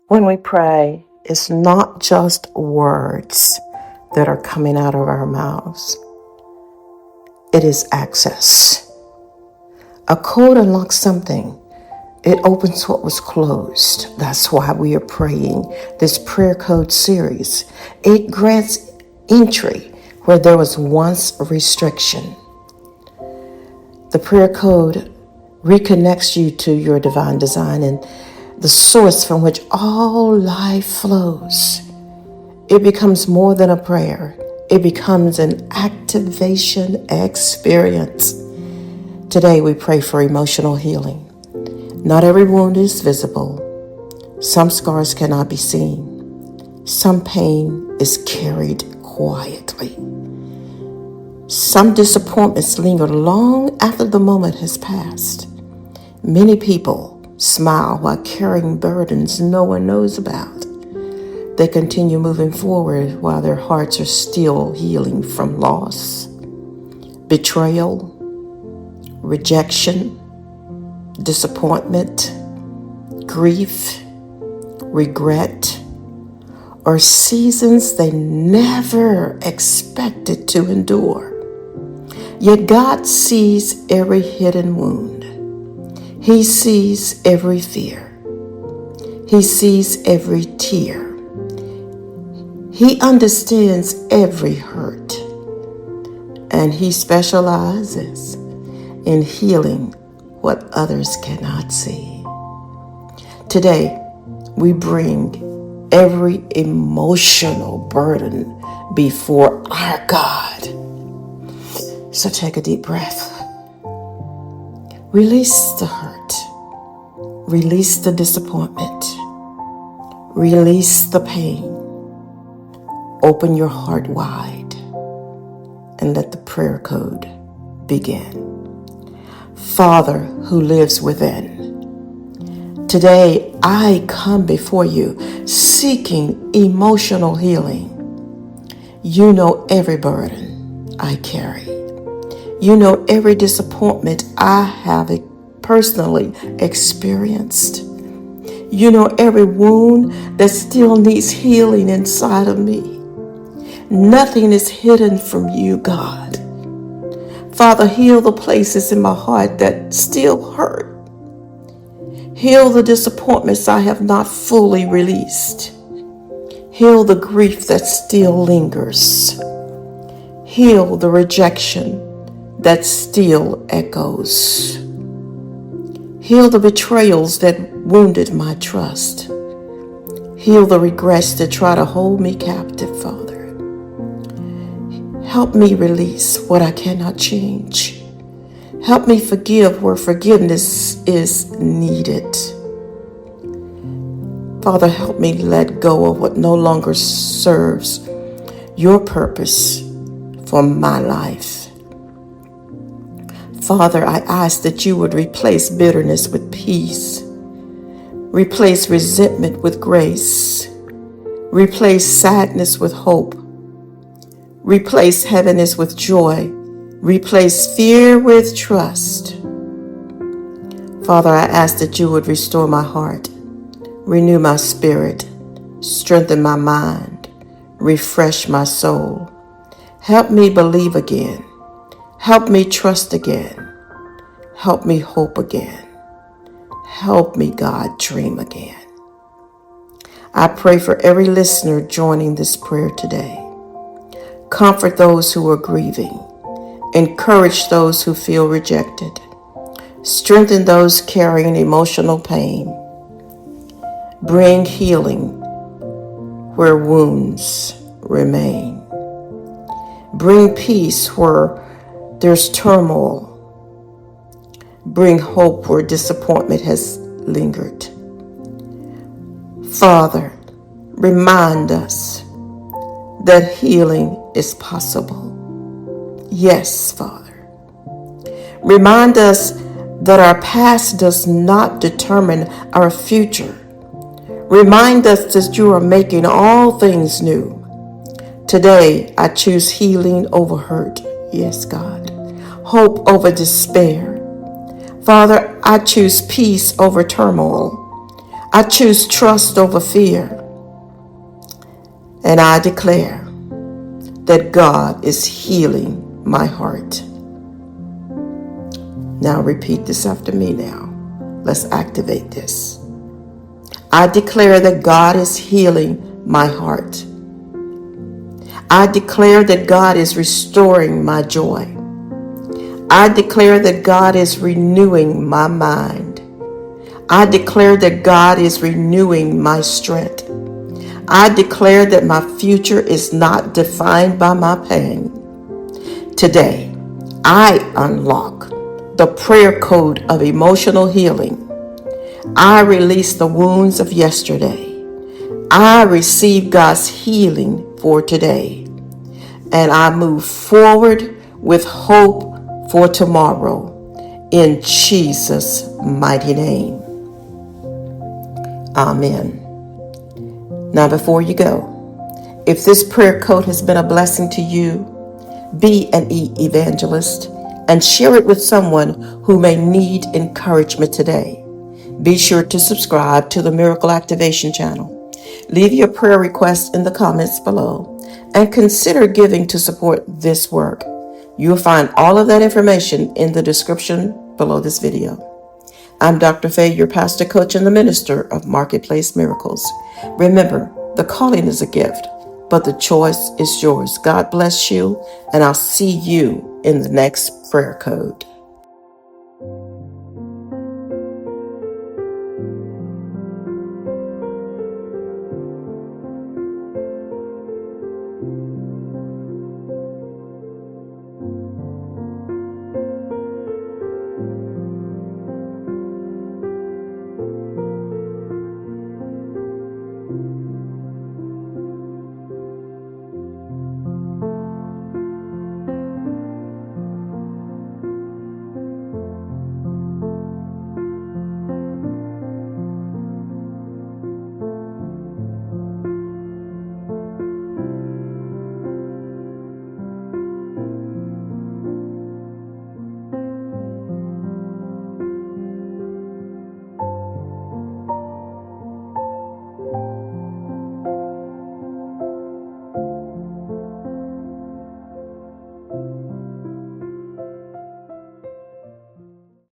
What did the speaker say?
When we pray, it's not just words that are coming out of our mouths. It is access. A code unlocks something. It opens what was closed. That's why we are praying this prayer code series. It grants entry where there was once a restriction. The prayer code reconnects you to your divine design and the source from which all life flows. It becomes more than a prayer. It becomes an activation experience. Today we pray for emotional healing. Not every wound is visible. Some scars cannot be seen. Some pain is carried quietly. Some disappointments linger long after the moment has passed. Many people smile while carrying burdens no one knows about. They continue moving forward while their hearts are still healing from loss, betrayal, rejection, disappointment, grief, regret, or seasons they never expected to endure. Yet God sees every hidden wound. He sees every fear. He sees every tear. He understands every hurt. And He specializes in healing what others cannot see. Today, we bring every emotional burden before our God. So take a deep breath. Release the hurt. Release the disappointment. Release the pain. Open your heart wide and let the prayer code begin. Father who lives within, today I come before you seeking emotional healing. You know every burden I carry. You know every disappointment I have personally experienced. You know every wound that still needs healing inside of me. Nothing is hidden from you, God. Father, heal the places in my heart that still hurt. Heal the disappointments I have not fully released. Heal the grief that still lingers. Heal the rejection that still echoes. Heal the betrayals that wounded my trust. Heal the regrets that try to hold me captive, Father. Help me release what I cannot change. Help me forgive where forgiveness is needed. Father, help me let go of what no longer serves your purpose for my life. Father, I ask that you would replace bitterness with peace, replace resentment with grace, replace sadness with hope, replace heaviness with joy, replace fear with trust. Father, I ask that you would restore my heart, renew my spirit, strengthen my mind, refresh my soul. Help me believe again. Help me trust again. Help me hope again. Help me, God, dream again. I pray for every listener joining this prayer today. Comfort those who are grieving. Encourage those who feel rejected. Strengthen those carrying emotional pain. Bring healing where wounds remain. Bring peace where there's turmoil. Bring hope where disappointment has lingered. Father, remind us that healing is possible. Yes, Father. Remind us that our past does not determine our future. Remind us that you are making all things new. Today, I choose healing over hurt. Yes, God. Hope over despair. Father, I choose peace over turmoil. I choose trust over fear, and I declare that God is healing my heart. Now repeat this after me now. Let's activate this. I declare that God is healing my heart. I declare that God is restoring my joy. I declare that God is renewing my mind. I declare that God is renewing my strength. I declare that my future is not defined by my pain. Today, I unlock the prayer code of emotional healing. I release the wounds of yesterday. I receive God's healing for today. And I move forward with hope for tomorrow. In Jesus' mighty name. Amen. Now before you go, if this prayer code has been a blessing to you, be an evangelist and share it with someone who may need encouragement today. Be sure to subscribe to the Miracle Activation channel. Leave your prayer requests in the comments below and consider giving to support this work. You'll find all of that information in the description below this video. I'm Dr. Faye, your pastor, coach, and the minister of Marketplace Miracles. Remember, the calling is a gift, but the choice is yours. God bless you, and I'll see you in the next prayer code.